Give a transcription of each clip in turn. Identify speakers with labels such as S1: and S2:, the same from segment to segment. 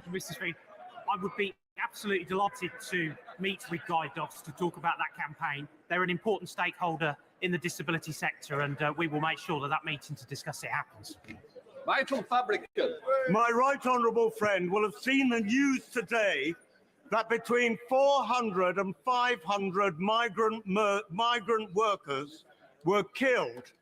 S1: Thank you, Mr. Speaker. I would be absolutely delighted to meet with guide dogs to talk about that campaign. They're an important stakeholder in the disability sector, and we will make sure that that meeting to discuss it happens.
S2: Michael Fabricant.
S3: My right honourable friend will have seen the news today that between 400 and 500 migrant workers were killed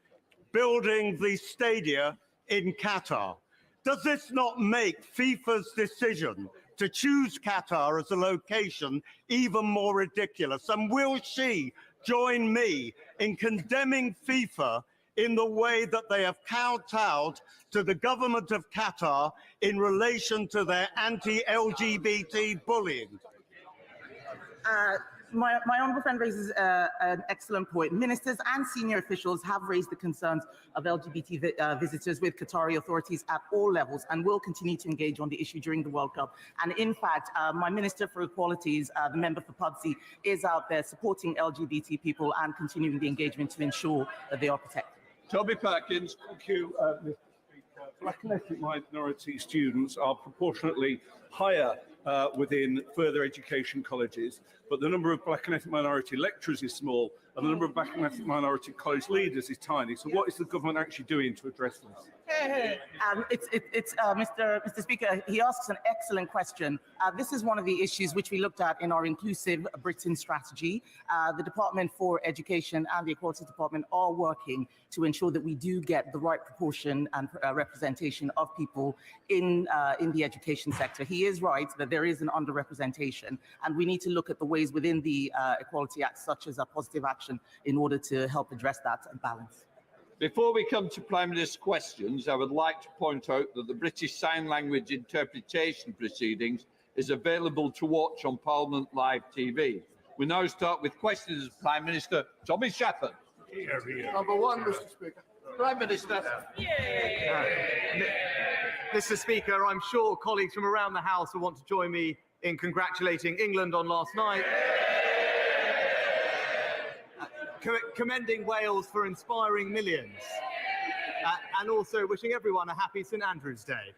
S3: building the stadia in Qatar. Does this not make FIFA's decision to choose Qatar as a location even more ridiculous? And will she join me in condemning FIFA in the way that they have kowtowed to the government of Qatar in relation to their anti-LGBT bullying?
S4: My honourable friend raises an excellent point. Ministers and senior officials have raised the concerns of LGBT visitors with Qatari authorities at all levels and will continue to engage on the issue during the World Cup. And in fact, my Minister for Equalities, the member for Pudsey, is out there supporting LGBT people and continuing the engagement to ensure that they are protected.
S2: Toby Perkins.
S5: Thank you, Mr. Speaker. Black and ethnic minority students are proportionately higher within further education colleges, but the number of black and ethnic minority lecturers is small, and the number of black and ethnic minority college leaders is tiny. So what is the government actually doing to address this?
S4: Mr. Speaker, he asks an excellent question. This is one of the issues which we looked at in our Inclusive Britain strategy. The Department for Education and the Equality Department are working to ensure that we do get the right proportion and representation of people in the education sector. He is right that there is an underrepresentation, and we need to look at the ways within the Equality Act, such as a positive action, in order to help address that and balance.
S2: Before we come to Prime Minister's questions, I would like to point out that the British Sign Language interpretation proceedings is available to watch on Parliament Live TV. We now start with questions of Prime Minister Tommy Shepherd.
S6: Number one, Mr. Speaker.
S2: Prime Minister.
S7: Mr. Speaker, I'm sure colleagues from around the House will want to join me in congratulating England on last night. Commending Wales for inspiring millions, and also wishing everyone a happy St Andrew's Day.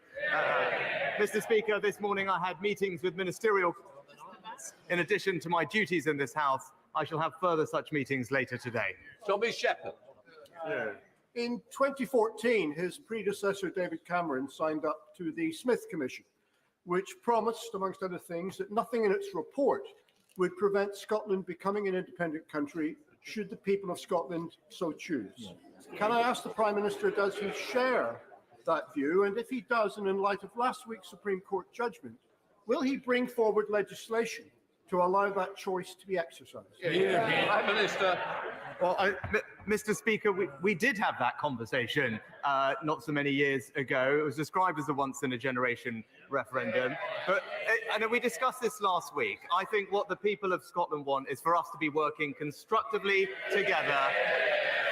S7: Mr. Speaker, this morning I had meetings with ministerial. In addition to my duties in this House, I shall have further such meetings later today.
S2: Tommy Shepherd.
S6: In 2014, his predecessor David Cameron signed up to the Smith Commission, which promised, amongst other things, that nothing in its report would prevent Scotland becoming an independent country should the people of Scotland so choose. Can I ask the Prime Minister, does he share that view? And if he does, and in light of last week's Supreme Court judgment, will he bring forward legislation to allow that choice to be exercised?
S2: Prime Minister.
S7: Well, Mr. Speaker, we did have that conversation not so many years ago. It was described as a once-in-a-generation referendum. And we discussed this last week. I think what the people of Scotland want is for us to be working constructively together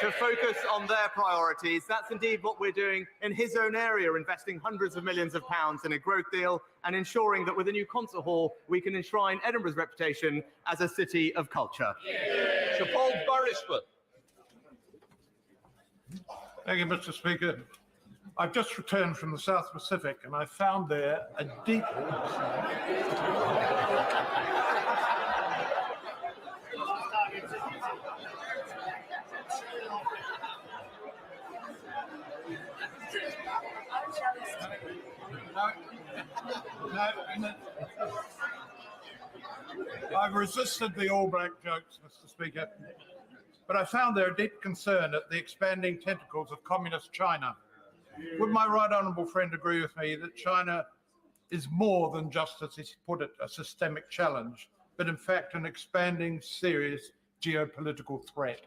S7: to focus on their priorities. That's indeed what we're doing in his own area, investing hundreds of millions of pounds in a growth deal and ensuring that with a new concert hall, we can enshrine Edinburgh's reputation as a city of culture.
S2: Sir Paul Beresford.
S8: Thank you, Mr. Speaker. I've just returned from the South Pacific and I found there a deep... I've resisted the All Black jokes, Mr. Speaker, but I found there a deep concern at the expanding tentacles of communist China. Would my right honourable friend agree with me that China is more than just, as he put it, a systemic challenge, but in fact an expanding, serious geopolitical threat?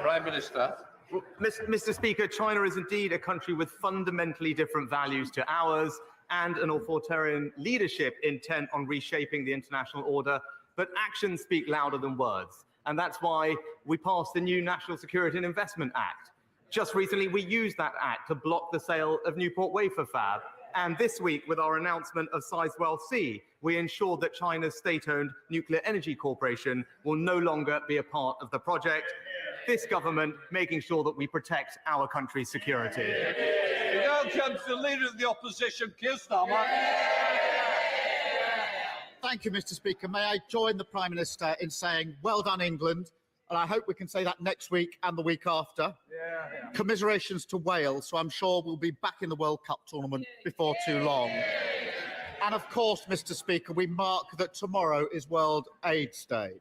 S2: Prime Minister.
S7: Well, Mr. Speaker, China is indeed a country with fundamentally different values to ours and an authoritarian leadership intent on reshaping the international order, but actions speak louder than words. And that's why we passed the new National Security and Investment Act. Just recently, we used that act to block the sale of Newport Wafer Fab. And this week, with our announcement of Sizewell C, we ensured that China's state-owned Nuclear Energy Corporation will no longer be a part of the project. This government making sure that we protect our country's security.
S2: We now come to the Leader of the Opposition, Keir Starmer.
S9: Thank you, Mr. Speaker. May I join the Prime Minister in saying, well done, England. And I hope we can say that next week and the week after. Commiserations to Wales, so I'm sure we'll be back in the World Cup tournament before too long. And of course, Mr. Speaker, we mark that tomorrow is World AIDS Day.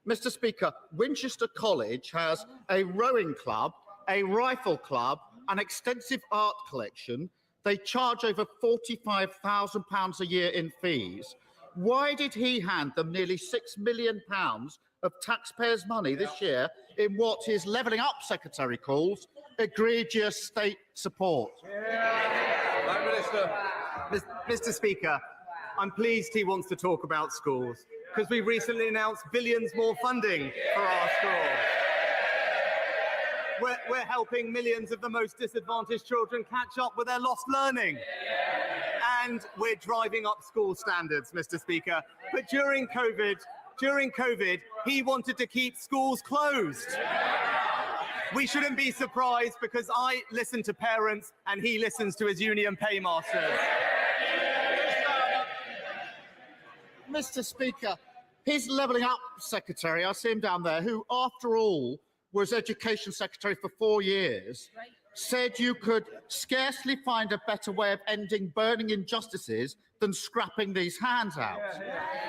S9: Mr. Speaker, Winchester College has a rowing club, a rifle club, an extensive art collection. They charge over £45,000 a year in fees. Why did he hand them nearly £6 million of taxpayers' money this year in what his Levelling Up Secretary calls egregious state support?
S2: Prime Minister.
S7: Mr. Speaker, I'm pleased he wants to talk about schools because we recently announced billions more funding for our schools. We're helping millions of the most disadvantaged children catch up with their lost learning. And we're driving up school standards, Mr. Speaker. But during COVID, he wanted to keep schools closed. We shouldn't be surprised because I listen to parents and he listens to his union paymasters.
S9: Mr. Speaker, his Levelling Up Secretary, I see him down there, who, after all, was Education Secretary for 4 years, said you could scarcely find a better way of ending burning injustices than scrapping these handouts.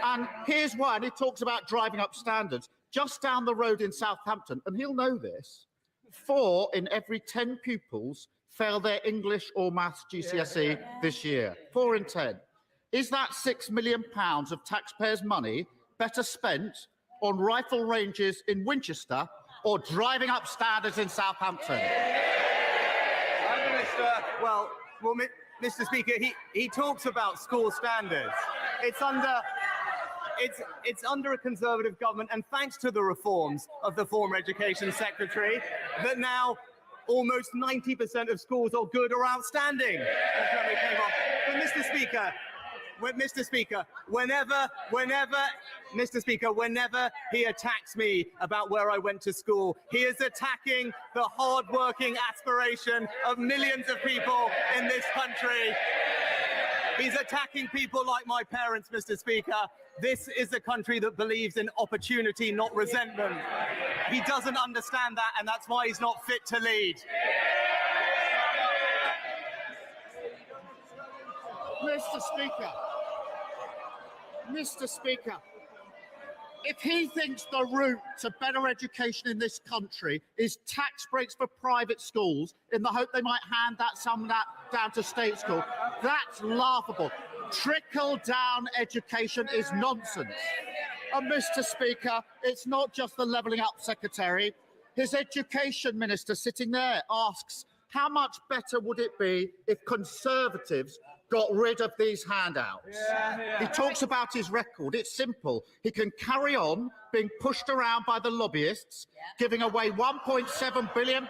S9: And here's why, and he talks about driving up standards. Just down the road in Southampton, and he'll know this, 4 in every 10 pupils fail their English or Maths GCSE this year. 4 in 10. Is that £6 million of taxpayers' money better spent on rifle ranges in Winchester or driving up standards in Southampton?
S7: Well, Mr. Speaker, he talks about school standards. It's under a Conservative government, and thanks to the reforms of the former Education Secretary, that now almost 90% of schools are good or outstanding. But Mr. Speaker, whenever he attacks me about where I went to school, he is attacking the hard-working aspiration of millions of people in this country. He's attacking people like my parents, Mr. Speaker. This is a country that believes in opportunity, not resentment. He doesn't understand that, and that's why he's not fit to lead.
S9: Mr. Speaker, if he thinks the route to better education in this country is tax breaks for private schools in the hope they might hand some of that down to state school, that's laughable. Trickle-down education is nonsense. And Mr. Speaker, it's not just the Levelling Up Secretary. His Education Minister sitting there asks, how much better would it be if Conservatives got rid of these handouts? He talks about his record. It's simple. He can carry on being pushed around by the lobbyists, giving away £1.7 billion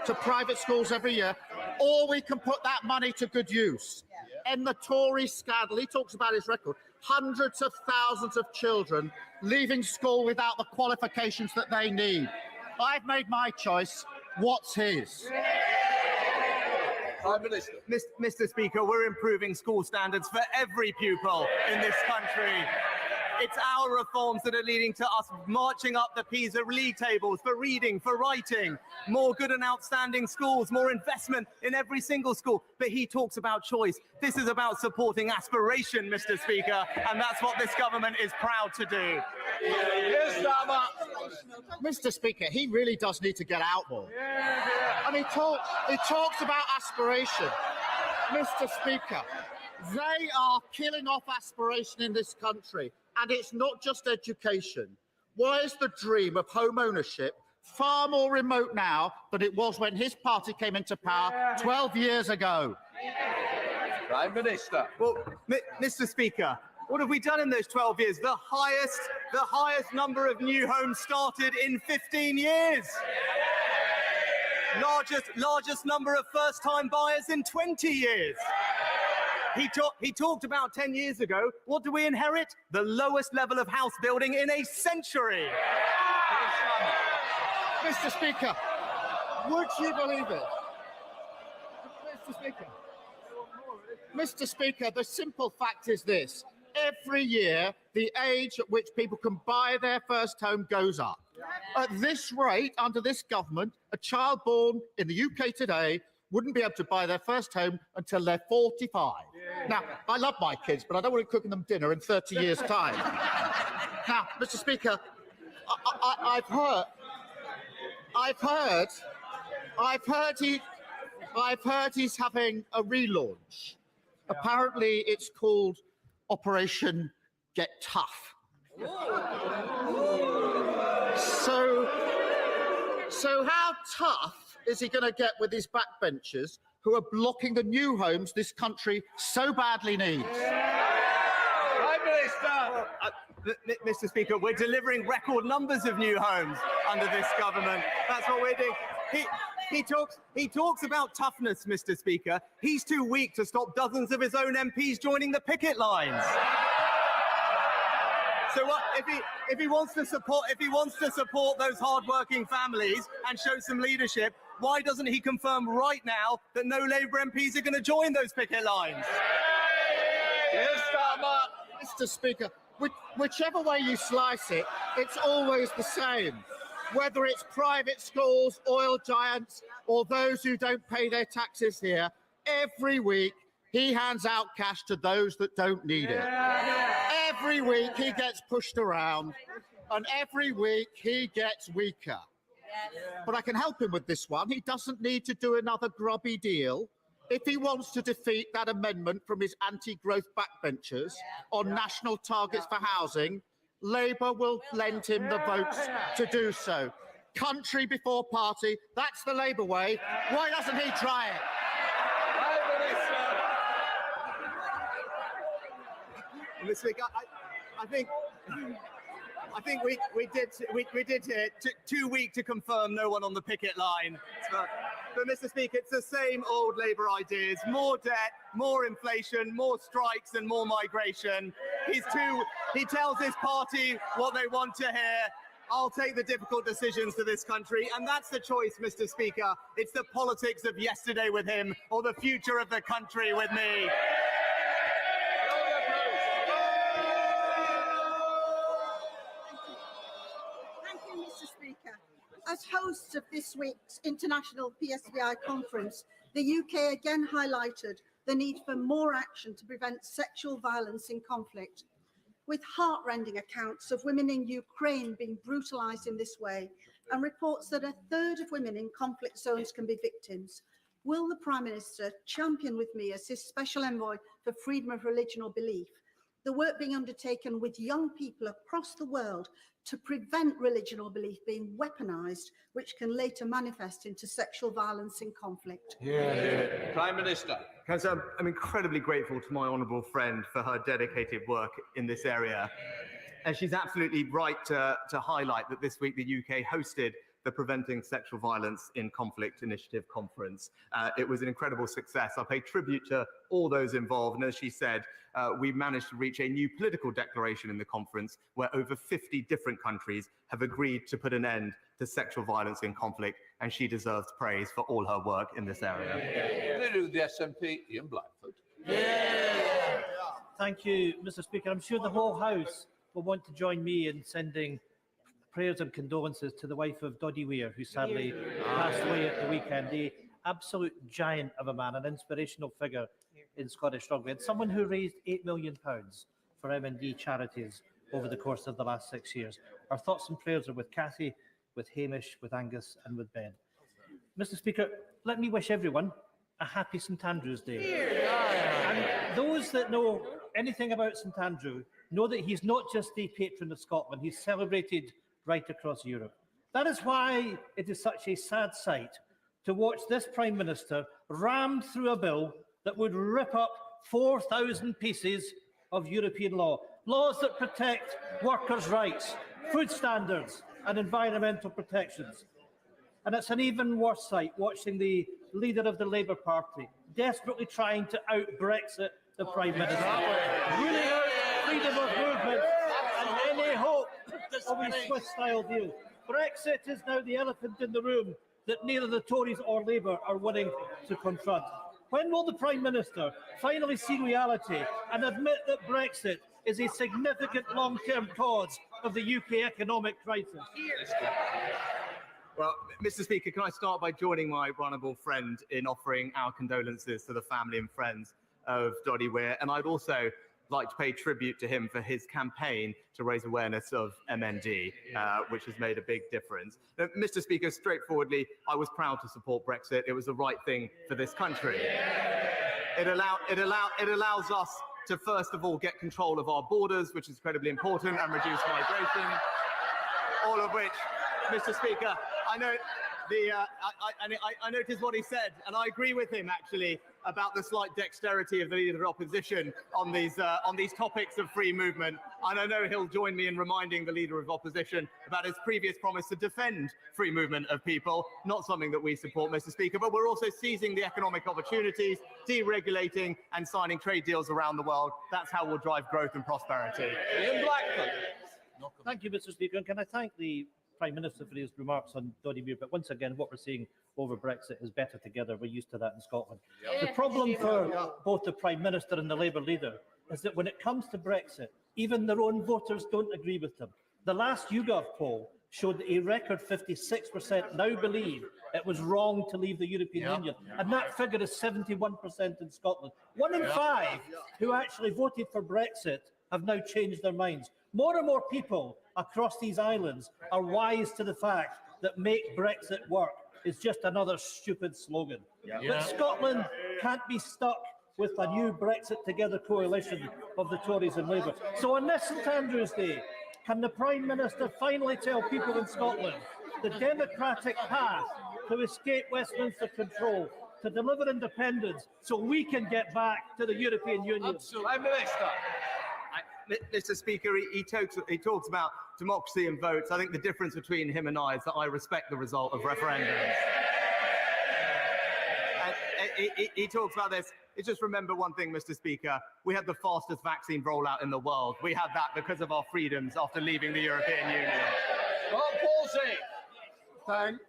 S9: to private schools every year, or we can put that money to good use. And the Tory scandal, he talks about his record. Hundreds of thousands of children leaving school without the qualifications that they need. I've made my choice. What's his?
S7: Mr. Speaker, we're improving school standards for every pupil in this country. It's our reforms that are leading to us marching up the PISA league tables for reading, for writing, more good and outstanding schools, more investment in every single school. But he talks about choice. This is about supporting aspiration, Mr. Speaker, and that's what this government is proud to do.
S9: Mr. Speaker, he really does need to get out more. And he talks about aspiration. Mr. Speaker, they are killing off aspiration in this country. And it's not just education. Why is the dream of home ownership far more remote now than it was when his party came into power 12 years ago?
S2: Prime Minister.
S7: Well, Mr. Speaker, what have we done in those 12 years? The highest number of new homes started in 15 years. Largest number of first-time buyers in 20 years. He talked about 10 years ago. What do we inherit? The lowest level of house building in a century.
S9: Mr. Speaker, would you believe it? Mr. Speaker, the simple fact is this. every year, the age at which people can buy their first home goes up. At this rate, under this government, a child born in the UK today wouldn't be able to buy their first home until they're 45. Now, I love my kids, but I don't want to cook them dinner in 30 years' time. Now, Mr. Speaker, I've heard he's having a relaunch. Apparently, it's called Operation Get Tough. So how tough is he going to get with his backbenchers who are blocking the new homes this country so badly needs?
S2: Prime Minister!
S7: Mr. Speaker, we're delivering record numbers of new homes under this government. That's what we're doing. He talks about toughness, Mr. Speaker. He's too weak to stop dozens of his own MPs joining the picket lines. So what, if he wants to support those hardworking families and show some leadership, why doesn't he confirm right now that no Labour MPs are going to join those picket lines?
S2: Yes, Starmer.
S9: Mr. Speaker, whichever way you slice it, it's always the same. Whether it's private schools, oil giants, or those who don't pay their taxes here, every week he hands out cash to those that don't need it. Every week he gets pushed around, and every week he gets weaker. But I can help him with this one. He doesn't need to do another grubby deal. If he wants to defeat that amendment from his anti-growth backbenchers on national targets for housing, Labour will lend him the votes to do so. Country before party, that's the Labour way. Why doesn't he try it?
S7: Mr. Speaker, I think we did hear too weak to confirm no one on the picket line. But Mr. Speaker, it's the same old Labour ideas: more debt, more inflation, more strikes, and more migration. He tells his party what they want to hear. I'll take the difficult decisions to this country, and that's the choice, Mr. Speaker. It's the politics of yesterday with him, or the future of the country with me.
S10: Thank you, Mr. Speaker. As hosts of this week's International PSVI conference, the UK again highlighted the need for more action to prevent sexual violence in conflict. With heart-rending accounts of women in Ukraine being brutalised in this way, and reports that a third of women in conflict zones can be victims, will the Prime Minister champion with me as his Special Envoy for Freedom of Religion or Belief the work being undertaken with young people across the world to prevent religion or belief being weaponised, which can later manifest into sexual violence in conflict?
S2: Prime Minister.
S7: I'm incredibly grateful to my honourable friend for her dedicated work in this area. And she's absolutely right to highlight that this week the UK hosted the Preventing Sexual Violence in Conflict Initiative Conference. It was an incredible success. I pay tribute to all those involved. And as she said, we managed to reach a new political declaration in the conference where over 50 different countries have agreed to put an end to sexual violence in conflict. And she deserves praise for all her work in this area.
S2: Leader of the SNP, Ian Blackford.
S11: Thank you, Mr. Speaker. I'm sure the whole House will want to join me in sending prayers and condolences to the wife of Doddy Weir, who sadly passed away at the weekend. The absolute giant of a man, an inspirational figure in Scottish rugby, and someone who raised £8 million for M&D charities over the course of the last 6 years. Our thoughts and prayers are with Cathy, with Hamish, with Angus and with Ben. Mr. Speaker, let me wish everyone a happy St Andrew's Day. And those that know anything about St Andrew know that he's not just the patron of Scotland, he's celebrated right across Europe. That is why it is such a sad sight to watch this Prime Minister ram through a bill that would rip up 4,000 pieces of European law, laws that protect workers' rights, food standards and environmental protections. And it's an even worse sight watching the leader of the Labour Party desperately trying to out-Brexit the Prime Minister, ruling out freedom of movement and any hope of a Swiss-style deal. Brexit is now the elephant in the room that neither the Tories or Labour are willing to confront. When will the Prime Minister finally see reality and admit that Brexit is a significant long-term cause of the UK economic crisis?
S7: Well, Mr. Speaker, can I start by joining my honourable friend in offering our condolences to the family and friends of Doddy Weir, and I'd also like to pay tribute to him for his campaign to raise awareness of MND, which has made a big difference. Now, Mr. Speaker, straightforwardly, I was proud to support Brexit. It was the right thing for this country. It allows us to first of all get control of our borders, which is incredibly important, and reduce migration. All of which, Mr. Speaker, I know I noticed what he said, and I agree with him actually about the slight dexterity of the Leader of Opposition on these topics of free movement. And I know he'll join me in reminding the Leader of Opposition about his previous promise to defend free movement of people, not something that we support, Mr. Speaker, but we're also seizing the economic opportunities, deregulating and signing trade deals around the world. That's how we'll drive growth and prosperity.
S2: Ian Blackman.
S11: Thank you, Mr. Speaker. And can I thank the Prime Minister for his remarks on Doddy Weir? But once again, what we're seeing over Brexit is better together. We're used to that in Scotland. The problem for both the Prime Minister and the Labour leader is that when it comes to Brexit, even their own voters don't agree with them. The last YouGov poll showed that a record 56% now believe it was wrong to leave the European Union. And that figure is 71% in Scotland. 1 in 5 who actually voted for Brexit have now changed their minds. More and more people across these islands are wise to the fact that make Brexit work is just another stupid slogan. But Scotland can't be stuck with a new Brexit Together coalition of the Tories and Labour. So on this St Andrew's Day, can the Prime Minister finally tell people in Scotland the democratic path to escape Westminster control, to deliver independence so we can get back to the European Union?
S2: Prime Minister.
S7: Mr. Speaker, he talks about democracy and votes. I think the difference between him and I is that I respect the result of referendums. He talks about this. Just remember one thing, Mr. Speaker. We had the fastest vaccine rollout in the world. We had that because of our freedoms after leaving the European Union.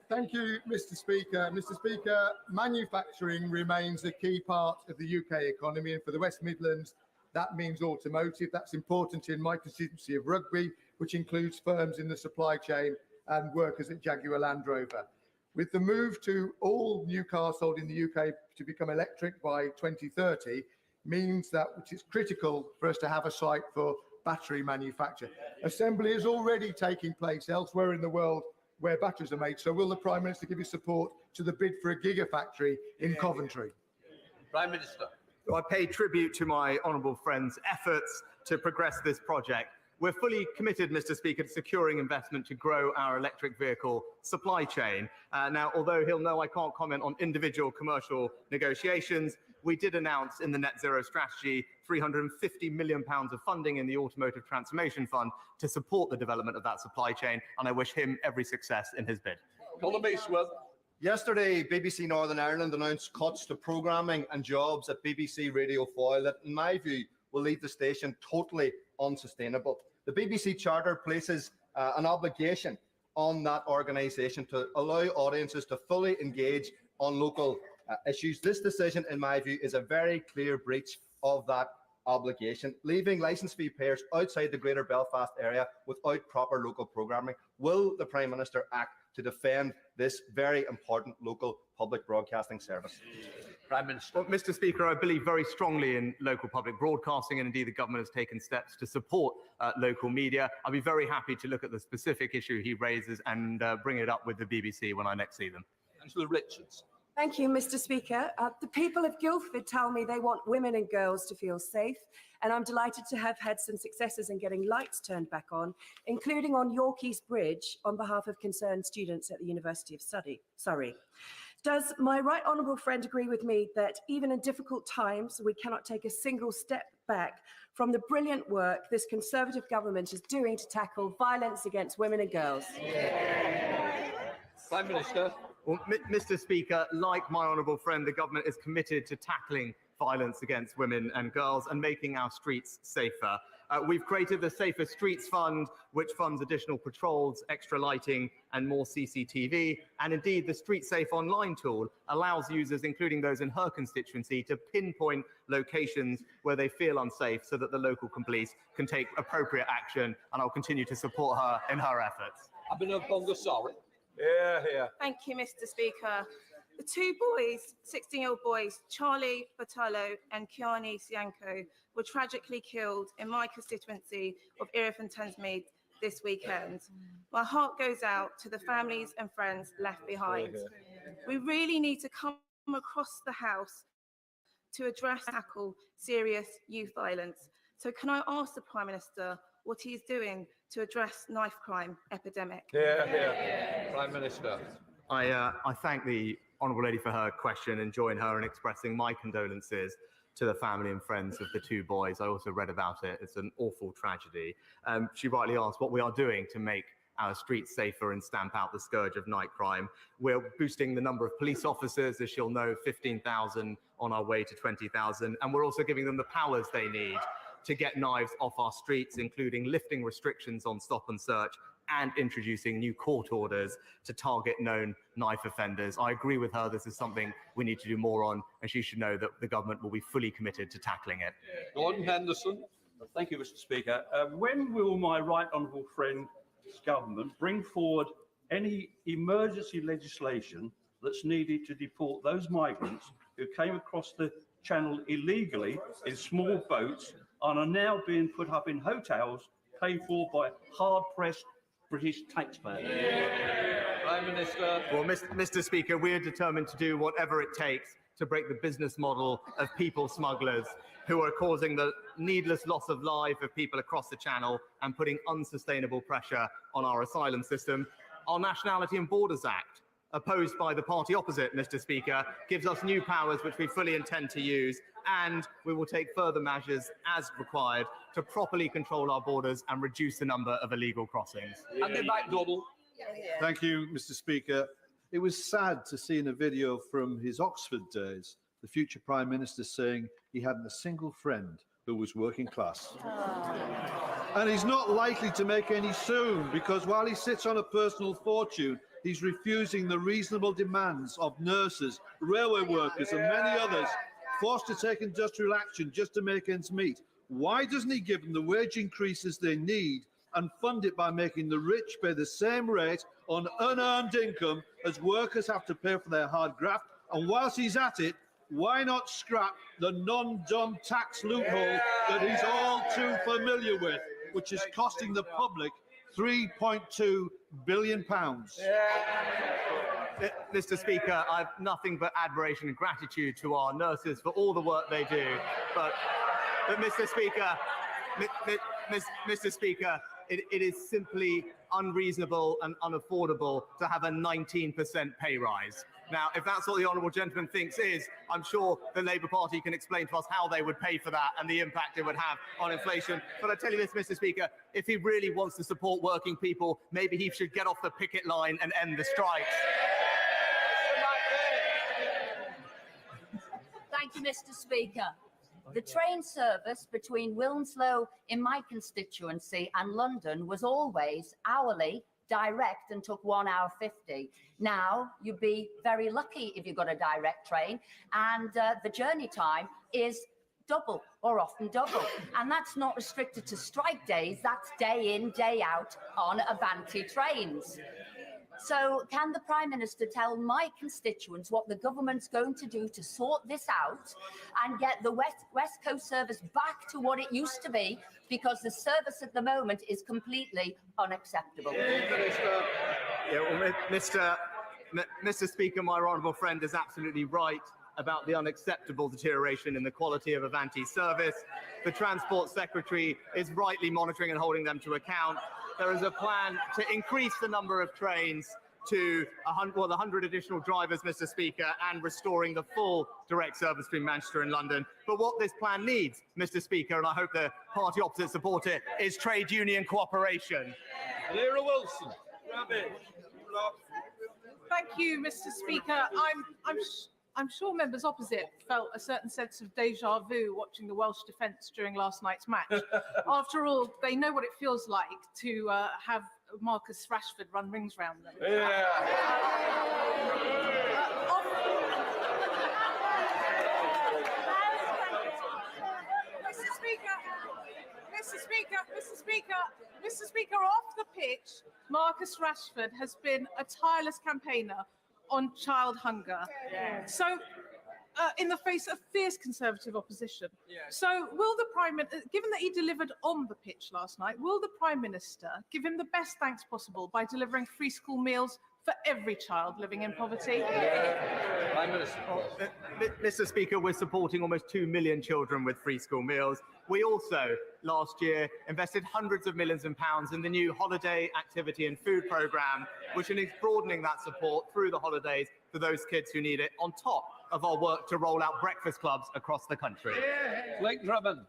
S12: Thank you, Mr. Speaker. Mr. Speaker, manufacturing remains a key part of the UK economy, and for the West Midlands, that means automotive. That's important in my constituency of Rugby, which includes firms in the supply chain and workers at Jaguar Land Rover. With the move to all new cars sold in the UK to become electric by 2030, means that which is critical for us to have a site for battery manufacture. Assembly is already taking place elsewhere in the world where batteries are made. So will the Prime Minister give his support to the bid for a gigafactory in Coventry?
S2: Prime Minister.
S7: I pay tribute to my honourable friend's efforts to progress this project. We're fully committed, Mr. Speaker, to securing investment to grow our electric vehicle supply chain. Now, although he'll know I can't comment on individual commercial negotiations, we did announce in the Net Zero Strategy £350 million of funding in the Automotive Transformation Fund to support the development of that supply chain, and I wish him every success in his bid.
S2: Colin Eastwood.
S13: Yesterday, BBC Northern Ireland announced cuts to programming and jobs at BBC Radio Foyle that, in my view, will leave the station totally unsustainable. The BBC Charter places an obligation on that organisation to allow audiences to fully engage on local issues. This decision, in my view, is a very clear breach of that obligation, leaving licence fee payers outside the Greater Belfast area without proper local programming. Will the Prime Minister act to defend this very important local public broadcasting service?
S2: Prime Minister.
S7: Well, Mr. Speaker, I believe very strongly in local public broadcasting, and indeed the government has taken steps to support local media. I'll be very happy to look at the specific issue he raises and bring it up with the BBC when I next see them.
S2: Angela Richards.
S14: Thank you, Mr. Speaker. The people of Guildford tell me they want women and girls to feel safe, and I'm delighted to have had some successes in getting lights turned back on, including on Yorkeys Bridge on behalf of concerned students at the University of Surrey. Does my right honourable friend agree with me that even in difficult times, we cannot take a single step back from the brilliant work this Conservative government is doing to tackle violence against women and girls?
S2: Prime Minister.
S7: Well, Mr. Speaker, like my honourable friend, the government is committed to tackling violence against women and girls and making our streets safer. We've created the Safer Streets Fund, which funds additional patrols, extra lighting, and more CCTV. And indeed, the Street Safe online tool allows users, including those in her constituency, to pinpoint locations where they feel unsafe so that the local police can take appropriate action. And I'll continue to support her in her efforts.
S15: Thank you, Mr. Speaker. The two boys, 16-year-old boys, Charlie Bartolo and Kiani Sianko, were tragically killed in my constituency of Erith and Thamesmead this weekend. My heart goes out to the families and friends left behind. We really need to come across the House to address and tackle serious youth violence. So can I ask the Prime Minister what he's doing to address knife crime epidemic?
S2: Prime Minister.
S7: I thank the Honourable Lady for her question and join her in expressing my condolences to the family and friends of the two boys. I also read about it. It's an awful tragedy. She rightly asked what we are doing to make our streets safer and stamp out the scourge of night crime. We're boosting the number of police officers, as she'll know, 15,000 on our way to 20,000. And we're also giving them the powers they need to get knives off our streets, including lifting restrictions on stop and search and introducing new court orders to target known knife offenders. I agree with her. This is something we need to do more on, and she should know that the government will be fully committed to tackling it.
S2: Gordon Henderson.
S5: Thank you, Mr. Speaker. When will my right honourable friend's government bring forward any emergency legislation that's needed to deport those migrants who came across the channel illegally in small boats and are now being put up in hotels paid for by hard-pressed British taxpayers?
S2: Prime Minister.
S7: Well, Mr. Speaker, we're determined to do whatever it takes to break the business model of people smugglers who are causing the needless loss of life of people across the channel and putting unsustainable pressure on our asylum system. Our Nationality and Borders Act, opposed by the party opposite, Mr. Speaker, gives us new powers which we fully intend to use, and we will take further measures as required to properly control our borders and reduce the number of illegal crossings.
S2: Andy McDonnell.
S16: Thank you, Mr. Speaker. It was sad to see in a video from his Oxford days the future Prime Minister saying he hadn't a single friend who was working class. And he's not likely to make any soon, because while he sits on a personal fortune, he's refusing the reasonable demands of nurses, railway workers and many others forced to take industrial action just to make ends meet. Why doesn't he give them the wage increases they need and fund it by making the rich pay the same rate on unearned income as workers have to pay for their hard graft? And whilst he's at it, why not scrap the non-dumb tax loophole that he's all too familiar with, which is costing the public £3.2 billion?
S7: Mr. Speaker, I have nothing but admiration and gratitude to our nurses for all the work they do. But Mr. Speaker, it is simply unreasonable and unaffordable to have a 19% pay rise. Now, if that's what the honourable gentleman thinks I'm sure the Labour Party can explain to us how they would pay for that and the impact it would have on inflation. But I tell you this, Mr. Speaker, if he really wants to support working people, maybe he should get off the picket line and end the strikes.
S17: Thank you, Mr. Speaker. The train service between Wilmslow in my constituency and London was always hourly, direct, and took 1 hour 50. Now, you'd be very lucky if you got a direct train, and the journey time is double or often double. And that's not restricted to strike days, that's day in, day out on Avanti trains. So can the Prime Minister tell my constituents what the government's going to do to sort this out and get the West Coast service back to what it used to be, because the service at the moment is completely unacceptable?
S7: Mr. Speaker, my honourable friend is absolutely right about the unacceptable deterioration in the quality of Avanti's service. The Transport Secretary is rightly monitoring and holding them to account. There is a plan to increase the number of trains to 100 additional drivers, Mr. Speaker, and restoring the full direct service between Manchester and London. But what this plan needs, Mr. Speaker, and I hope the party opposite support it, is trade union cooperation.
S2: Lyra Wilson.
S18: Thank you, Mr. Speaker. I'm sure members opposite felt a certain sense of deja vu watching the Welsh defence during last night's match. After all, they know what it feels like to have Marcus Rashford run rings round them. Mr. Speaker, off the pitch, Marcus Rashford has been a tireless campaigner on child hunger. So, in the face of fierce Conservative opposition. So, will the given that he delivered on the pitch last night, will the Prime Minister give him the best thanks possible by delivering free school meals for every child living in poverty?
S2: Prime Minister.
S7: Mr. Speaker, we're supporting almost 2 million children with free school meals. We also, last year, invested hundreds of millions of pounds in the new holiday activity and food programme, which is broadening that support through the holidays for those kids who need it, on top of our work to roll out breakfast clubs across the country.
S2: Blake Drummond.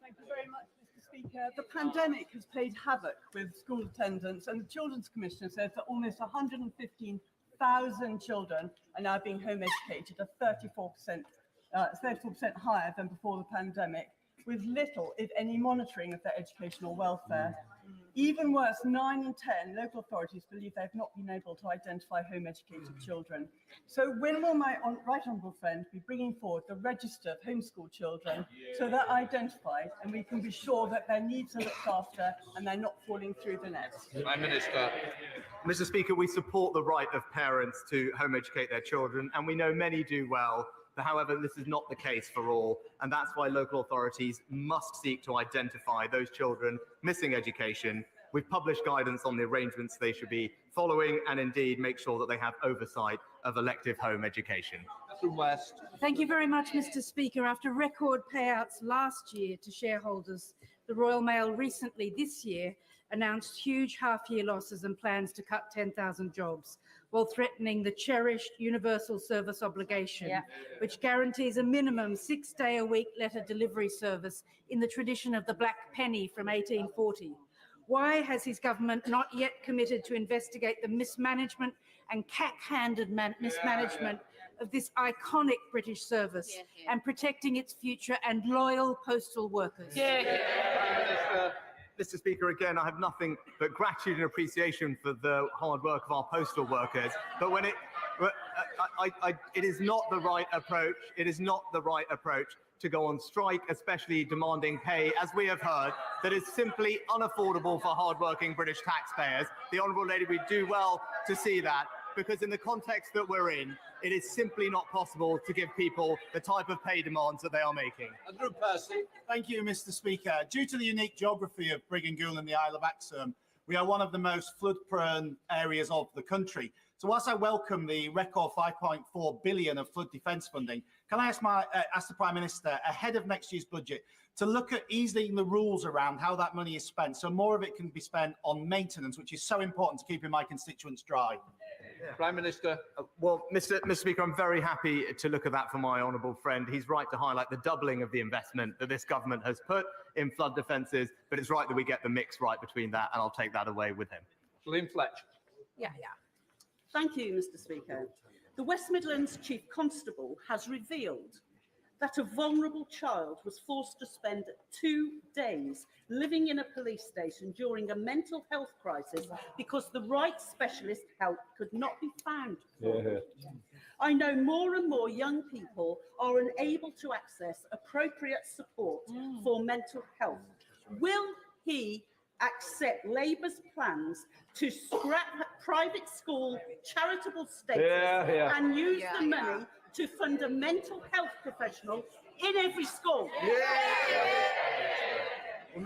S19: Thank you very much, Mr. Speaker. The pandemic has played havoc with school attendance, and the Children's Commission says that almost 115,000 children are now being home educated, a 34% higher than before the pandemic, with little, if any, monitoring of their educational welfare. Even worse, 9 in 10 local authorities believe they've not been able to identify home-educated children. So when will my right honourable friend be bringing forward the register of homeschool children so they're identified and we can be sure that their needs are looked after and they're not falling through the net?
S2: Prime Minister.
S7: Mr. Speaker, we support the right of parents to home educate their children, and we know many do well. However, this is not the case for all, and that's why local authorities must seek to identify those children missing education. We've published guidance on the arrangements they should be following, and indeed make sure that they have oversight of elective home education.
S2: West.
S20: Thank you very much, Mr. Speaker. After record payouts last year to shareholders, the Royal Mail recently this year announced huge half-year losses and plans to cut 10,000 jobs, while threatening the cherished universal service obligation, which guarantees a minimum 6-day-a-week letter delivery service in the tradition of the black penny from 1840. Why has his government not yet committed to investigate the mismanagement and cack-handed mismanagement of this iconic British service and protecting its future and loyal postal workers?
S7: Mr. Speaker, again, I have nothing but gratitude and appreciation for the hard work of our postal workers. But when it is not the right approach. It is not the right approach to go on strike, especially demanding pay, as we have heard, that is simply unaffordable for hard-working British taxpayers. The Honourable Lady would do well to see that, because in the context that we're in, it is simply not possible to give people the type of pay demands that they are making.
S2: Andrew Percy.
S21: Thank you, Mr. Speaker. Due to the unique geography of Briggangool and the Isle of Axholme, we are one of the most flood-prone areas of the country. So whilst I welcome the record 5.4 billion of flood defence funding, can I ask the Prime Minister, ahead of next year's budget, to look at easing the rules around how that money is spent, so more of it can be spent on maintenance, which is so important to keeping my constituents dry?
S2: Prime Minister.
S7: Well, Mr. Speaker, I'm very happy to look at that for my honourable friend. He's right to highlight the doubling of the investment that this government has put in flood defences, but it's right that we get the mix right between that, and I'll take that away with him.
S2: Liam Fletcher.
S22: Thank you, Mr. Speaker. The West Midlands Chief Constable has revealed that a vulnerable child was forced to spend 2 days living in a police station during a mental health crisis because the right specialist help could not be found. I know more and more young people are unable to access appropriate support for mental health. Will he accept Labour's plans to scrap private school charitable status and use the money to fund a mental health professional in every school?
S7: Well,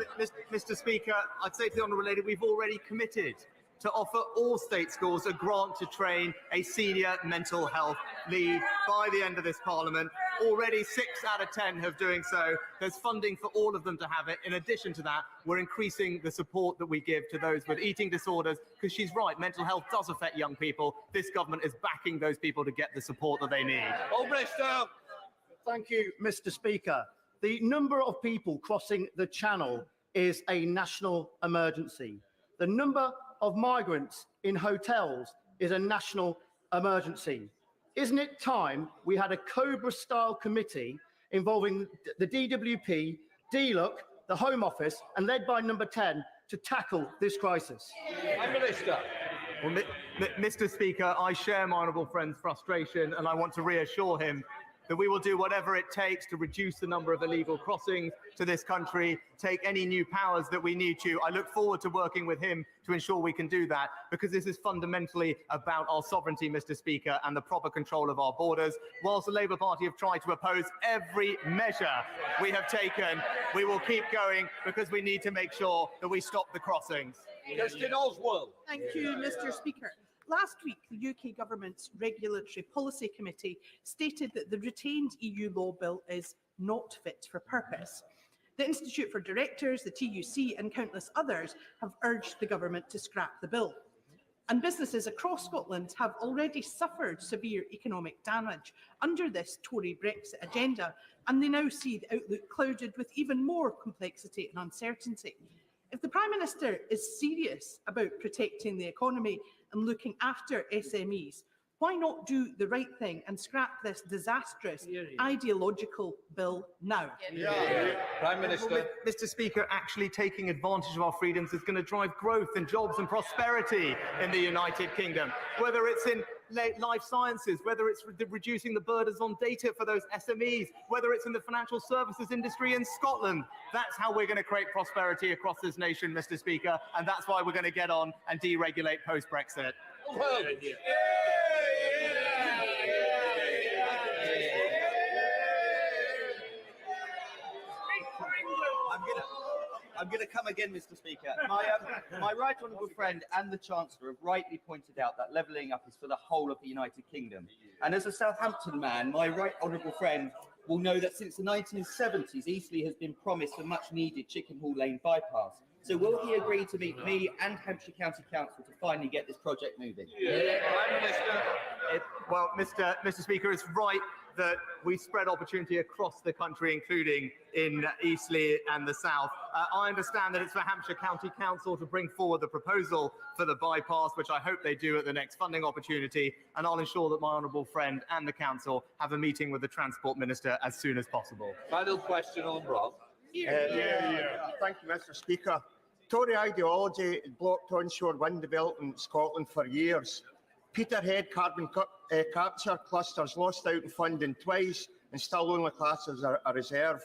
S7: Mr. Speaker, I'd say to the Honourable Lady, we've already committed to offer all state schools a grant to train a senior mental health lead by the end of this Parliament. Already 6 out of 10 have doing so. There's funding for all of them to have it. In addition to that, we're increasing the support that we give to those with eating disorders, because she's right, mental health does affect young people. This government is backing those people to get the support that they need.
S23: Thank you, Mr. Speaker. The number of people crossing the Channel is a national emergency. The number of migrants in hotels is a national emergency. Isn't it time we had a Cobra-style committee involving the DWP, DLUC, the Home Office, and led by Number 10 to tackle this crisis?
S2: Prime Minister.
S7: Well, Mr. Speaker, I share my honourable friend's frustration, and I want to reassure him that we will do whatever it takes to reduce the number of illegal crossings to this country, take any new powers that we need to. I look forward to working with him to ensure we can do that, because this is fundamentally about our sovereignty, Mr. Speaker, and the proper control of our borders. Whilst the Labour Party have tried to oppose every measure we have taken, we will keep going, because we need to make sure that we stop the crossings.
S2: Justin Oswald.
S1: Thank you, Mr. Speaker. Last week, the UK Government's Regulatory Policy Committee stated that the retained EU law bill is not fit for purpose. The Institute for Directors, the TUC and countless others have urged the government to scrap the bill. And businesses across Scotland have already suffered severe economic damage under this Tory Brexit agenda, and they now see the outlook clouded with even more complexity and uncertainty. If the Prime Minister is serious about protecting the economy and looking after SMEs, why not do the right thing and scrap this disastrous ideological bill now?
S2: Prime Minister.
S7: Well, Mr. Speaker, actually taking advantage of our freedoms is going to drive growth and jobs and prosperity in the United Kingdom, whether it's in life sciences, whether it's reducing the burdens on data for those SMEs, whether it's in the financial services industry in Scotland. That's how we're going to create prosperity across this nation, Mr. Speaker, and that's why we're going to get on and deregulate post-Brexit.
S3: I'm going to come again, Mr. Speaker. My right honourable friend and the Chancellor have rightly pointed out that levelling up is for the whole of the United Kingdom. And as a Southampton man, my right honourable friend will know that since the 1970s, Eastleigh has been promised a much-needed Chickenhall Lane bypass. So will he agree to meet me and Hampshire County Council to finally get this project moving?
S2: Prime Minister.
S7: Well, Mr. Speaker, it's right that we spread opportunity across the country, including in Eastleigh and the South. I understand that it's for Hampshire County Council to bring forward the proposal for the bypass, which I hope they do at the next funding opportunity, and I'll ensure that my honourable friend and the Council have a meeting with the Transport Minister as soon as possible.
S2: Final question on Brock.
S4: Thank you, Mr. Speaker. Tory ideology blocked onshore wind development in Scotland for years. Peterhead carbon capture clusters lost out in funding twice and still only classed as a reserve.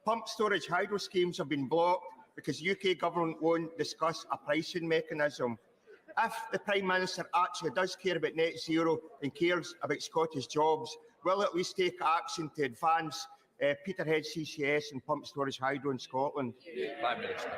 S4: Pump storage hydro schemes have been blocked because UK government won't discuss a pricing mechanism. If the Prime Minister actually does care about net zero and cares about Scottish jobs, will at least take action to advance Peterhead CCS and pump storage hydro in Scotland?
S2: Prime Minister.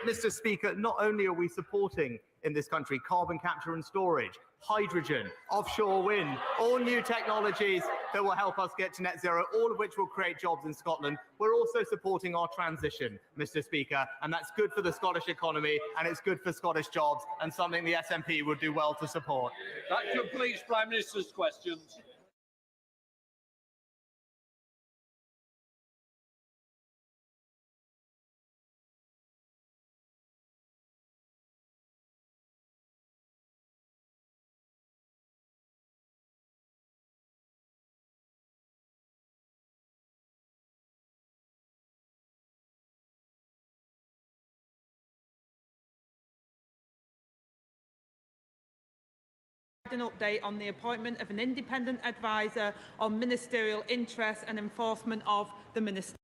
S7: Mr. Speaker, not only are we supporting in this country carbon capture and storage, hydrogen, offshore wind, all new technologies that will help us get to net zero, all of which will create jobs in Scotland. We're also supporting our transition, Mr. Speaker, and that's good for the Scottish economy and it's good for Scottish jobs and something the SNP would do well to support.
S2: That completes Prime Minister's questions.
S24: An update on the appointment of an independent advisor on ministerial interests and enforcement of the minister.